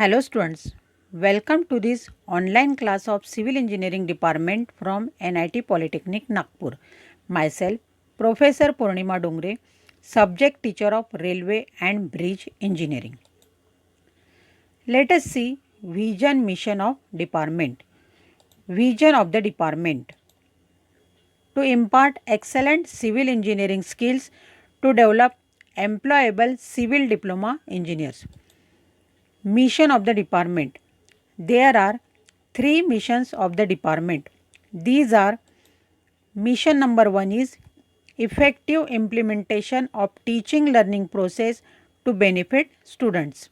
Hello students, welcome to this online class of Civil Engineering Department from NIT Polytechnic Nagpur. Myself, Professor Purnima Dongre, Subject Teacher of Railway and Bridge Engineering. Let us see Vision Mission of Department. Vision of the Department. To impart excellent civil engineering skills to develop employable civil diploma engineers. Mission of the department. There are three missions of the department. These are: mission number 1 is effective implementation of teaching learning process to benefit students.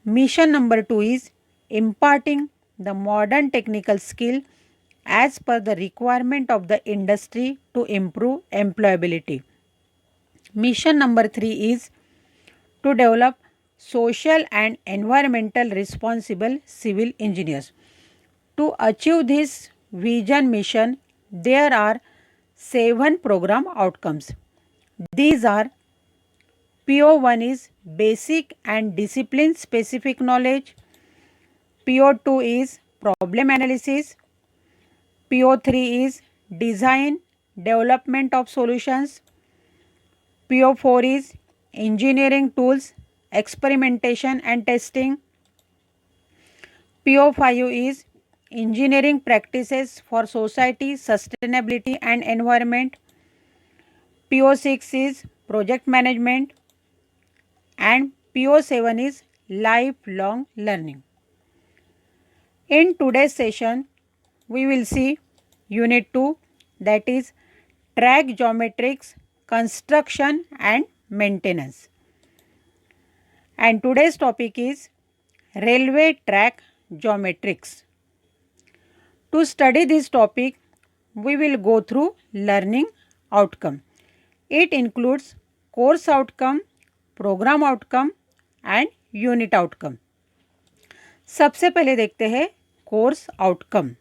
Mission number 2 is imparting the modern technical skill as per the requirement of the industry to improve employability. Mission number 3 is to develop social and environmental responsible civil engineers. To achieve this vision mission, there are 7 program outcomes. These are: PO1 is basic and discipline specific knowledge, PO2 is problem analysis, PO3 is design development of solutions, PO4 is engineering tools, experimentation and testing, PO5 is engineering practices for society, sustainability and environment, PO6 is project management, and PO7 is lifelong learning. In today's session, we will see Unit 2, that is track geometrics, construction and maintenance. And today's topic is railway track geometrics. To study this topic, we will go through learning outcome. It includes course outcome, program outcome and unit outcome. सबसे पहले देखते हैं course outcome.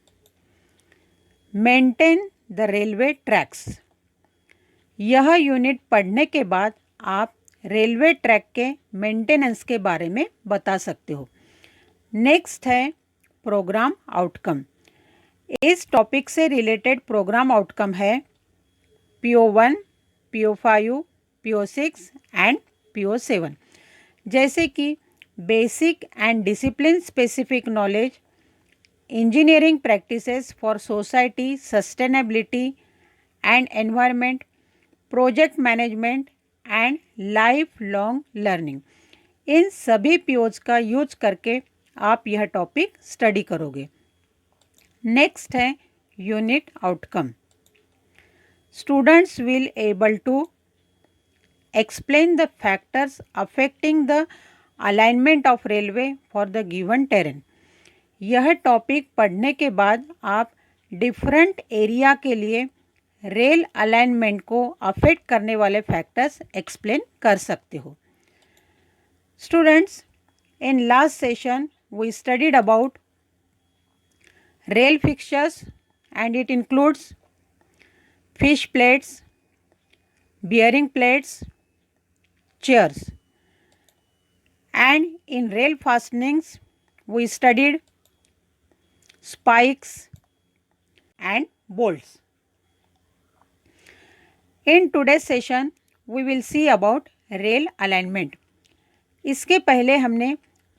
Maintain the railway tracks. यह unit पढ़ने के बाद आप railway track के मेंटेनेंस के बारे में बता सकते हो. नेक्स्ट है प्रोग्राम आउटकम. इस टॉपिक से रिलेटेड प्रोग्राम आउटकम है PO1, PO5, PO6 and PO7, जैसे कि basic and discipline specific knowledge, engineering practices for society, sustainability and environment, project management and life long learning. इन सभी POs का use करके आप यह टॉपिक स्टडी करोगे. नेक्स्ट है unit outcome. Students will able to explain the factors affecting the alignment of railway for the given terrain. यह topic पढ़ने के बाद आप डिफरेंट एरिया के लिए रेल अलाइनमेंट को अफेक्ट करने वाले फैक्टर्स एक्सप्लेन कर सकते हो. Students, in last session we studied about rail fixtures and it includes fish plates, bearing plates, chairs, and in rail fastenings we studied spikes and bolts. In today's session we will see about rail alignment. इसके पहले हमने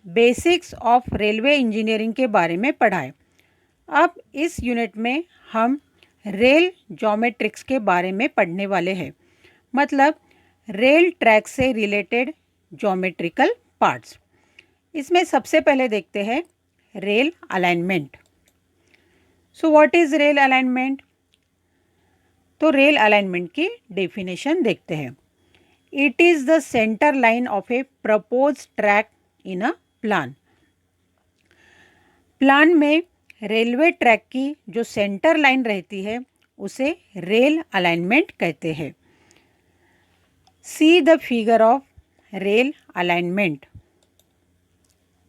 basics of railway engineering के बारे में पढ़ा है. अब इस यूनिट में हम रेल ज्योमेट्रिक्स के बारे में पढ़ने वाले हैं, मतलब रेल ट्रैक से रिलेटेड ज्योमेट्रिकल पार्ट्स. इसमें सबसे पहले देखते हैं rail alignment. So what is rail alignment? तो रेल अलाइनमेंट की डेफिनेशन देखते हैं. It is the centre line of A propose track in a plan. Plan में रेलवे ट्रैक की जो सेंटर लाइन रहती है उसे रेल अलाइनमेंट कहते हैं. See the figure of rail alignment.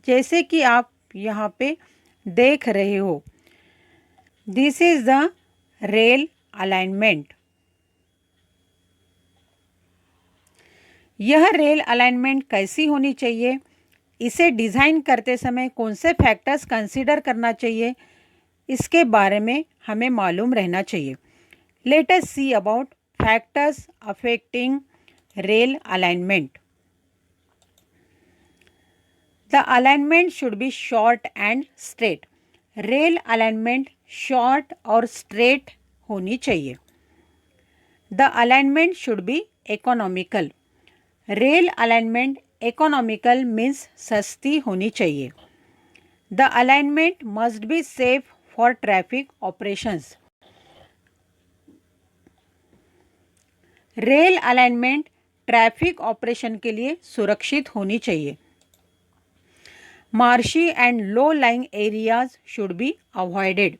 जैसे कि आप यहाँ पे देख रहे हो, this is the rail alignment. यह रेल अलाइनमेंट कैसी होनी चाहिए इसे डिज़ाइन करते समय कौन से फैक्टर्स कंसीडर करना चाहिए, इसके बारे में हमें मालूम रहना चाहिए. Late us see about factors affecting rail alignment. The alignment should be short and straight. Rail alignment short और स्ट्रेट होनी चाहिए. The alignment should be economical. Rail alignment economical means सस्ती होनी चाहिए. The alignment must be safe for traffic operations. Rail alignment traffic operation के लिए सुरक्षित होनी चाहिए. Marshy and low lying areas should be avoided.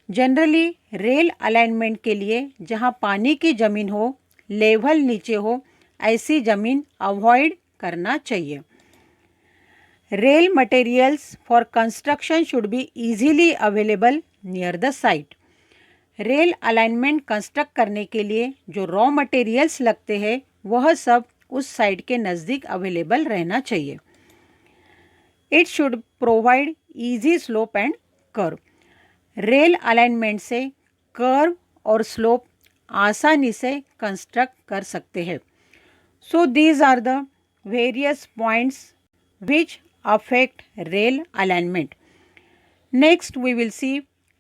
Generally rail alignment के लिए जहां पानी की ज़मीन हो, लेवल नीचे हो, ऐसी ज़मीन अवॉइड करना चाहिए. Rail materials for construction should be easily available near the site. Rail alignment construct करने के लिए जो रॉ मटेरियल्स लगते हैं वह सब उस साइट के नज़दीक अवेलेबल रहना चाहिए. It should provide easy slope and curve. Rail alignment से कर्व और स्लोप आसानी से कंस्ट्रक्ट कर सकते हैं. So these are the various points which affect rail alignment. Next we will see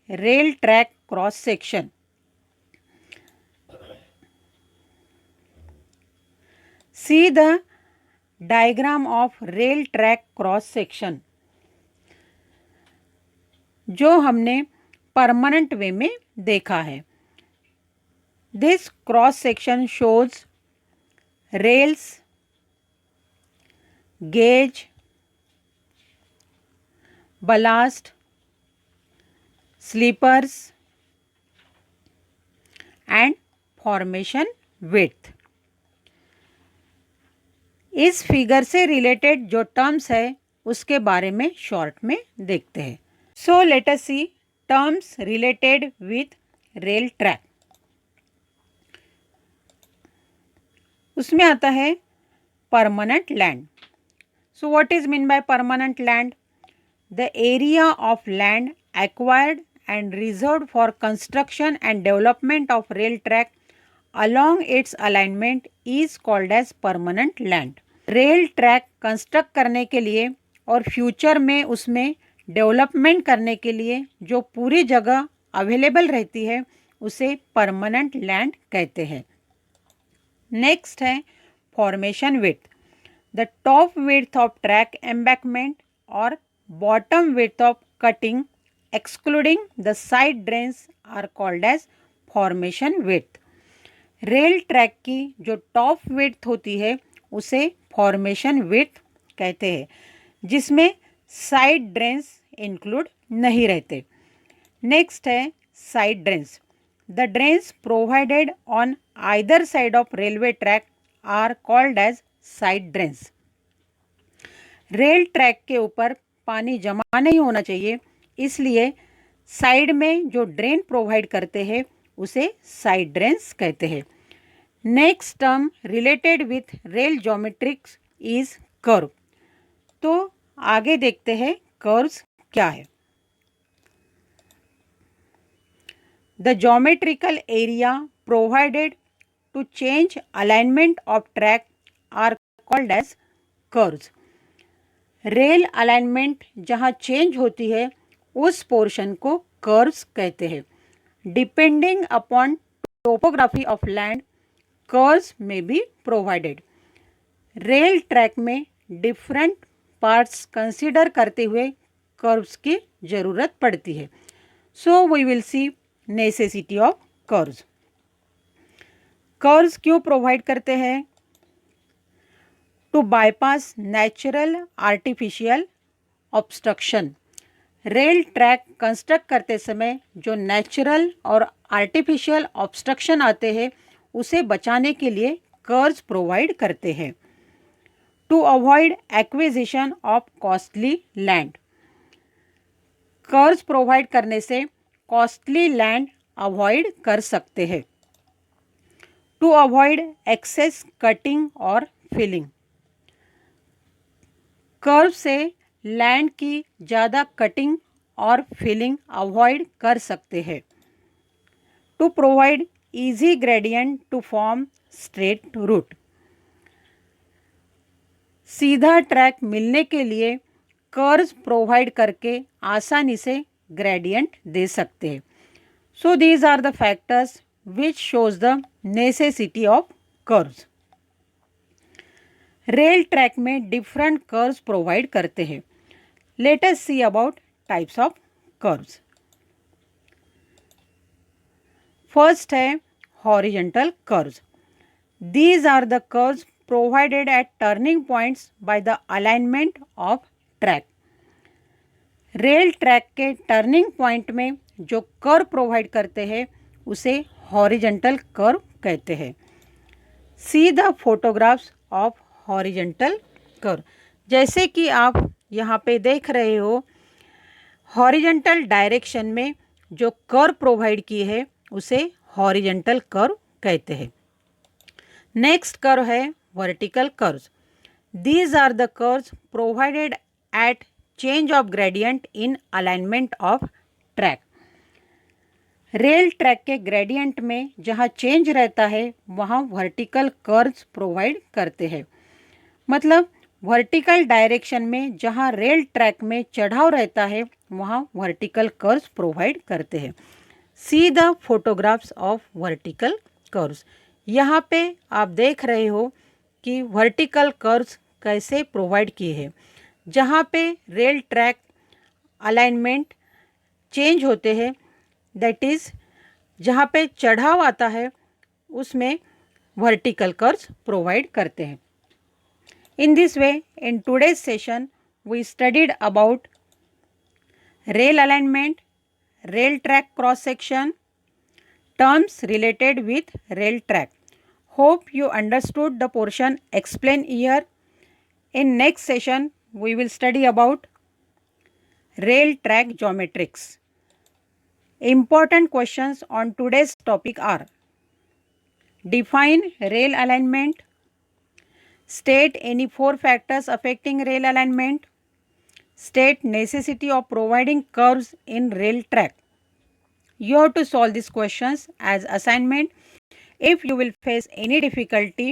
rail track cross section. See the diagram of rail track cross section जो हमने permanent वे में देखा है. This cross section shows rails, gauge, ballast, sleepers and formation width. इस figure से related जो terms है उसके बारे में शॉर्ट में देखते हैं. So let us see terms related with rail track. उसमें आता है permanent land. So what is mean by permanent land? The area of land acquired and reserved for construction and development of rail track along its alignment is called as permanent land. Rail track construct करने के लिए और future में उसमें development करने के लिए जो पूरी जगह अवेलेबल रहती है उसे परमानेंट लैंड कहते हैं. नेक्स्ट है formation width. The top width of track embankment और bottom width of cutting excluding the side drains are called as formation width. Rail track की जो टॉप विड्थ होती है उसे फॉर्मेशन विड्थ कहते हैं, जिसमें साइड ड्रेन्स इंक्लूड नहीं रहते. नेक्स्ट है side drains. The drains provided on either side of railway track are called as side drains. Rail track के ऊपर पानी जमा नहीं होना चाहिए, इसलिए साइड में जो ड्रेन प्रोवाइड करते हैं उसे साइड ड्रेन्स कहते हैं. Next term related with rail geometrics is curve. तो आगे देखते हैं कर्व्स क्या है. The geometrical area provided to change alignment of track are called as curves. Rail alignment जहाँ चेंज होती है उस पोर्शन को कर्व्स कहते हैं. Depending upon topography of land curves may be provided. Rail track में डिफरेंट पार्ट्स कंसीडर करते हुए कर्व्स की ज़रूरत पड़ती है. So we will C necessity of curves. Curves क्यों प्रोवाइड करते हैं? To bypass natural artificial obstruction. Rail track construct करते समय जो नेचुरल और आर्टिफिशियल ऑब्स्ट्रक्शन आते हैं उसे बचाने के लिए कर्व्स प्रोवाइड करते हैं. To avoid acquisition of costly land. Curves provide करने से कॉस्टली लैंड अवॉइड कर सकते हैं. टू अवॉइड एक्सेस कटिंग और फिलिंग. कर्व से लैंड की ज़्यादा कटिंग और फिलिंग अवॉइड कर सकते हैं। To provide easy gradient to form straight route. सीधा ट्रैक मिलने के लिए कर्व्स प्रोवाइड करके आसानी से ग्रेडियंट दे सकते हैं। So these are the factors which shows the necessity of curves. Rail track में डिफरेंट कर्व्स प्रोवाइड करते हैं। Let us see about types of curves. First है horizontal curves. These are the curves provided at turning points by the alignment of track. Rail track के turning point में जो curve provide करते हैं उसे horizontal curve कहते हैं। See the photographs of horizontal curve. जैसे कि आप यहाँ पे देख रहे हो, हॉरिजॉन्टल डायरेक्शन में जो कर्व प्रोवाइड की है उसे हॉरिजॉन्टल कर्व कहते हैं। नेक्स्ट कर्व है vertical curves. These are the curves provided at change of gradient in alignment of track. Rail track के ग्रेडियंट में जहाँ चेंज रहता है वहाँ वर्टिकल कर्व्स प्रोवाइड करते हैं। मतलब वर्टिकल डायरेक्शन में जहाँ रेल ट्रैक में चढ़ाव रहता है वहाँ वर्टिकल कर्व्स प्रोवाइड करते हैं। See the photographs of vertical curves. यहाँ पे आप देख रहे हो कि वर्टिकल कर्व्स कैसे प्रोवाइड किए हैं। जहाँ पे रेल ट्रैक अलाइनमेंट चेंज होते हैं, दैट इज़ जहाँ पे चढ़ाव आता है उसमें वर्टिकल कर्व्स प्रोवाइड करते हैं। In this way in today's session we studied about rail alignment, rail track cross section, terms related with rail track. Hope you understood the portion explained here. In next session, we will study about rail track geometrics. Important questions on today's topic are: define rail alignment, state any 4 factors affecting rail alignment, state necessity of providing curves in rail track. You have to solve these questions as assignment. If you will face any difficulty,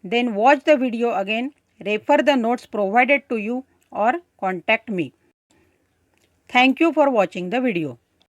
then watch the video again, refer the notes provided to you or contact me. Thank you for watching the video.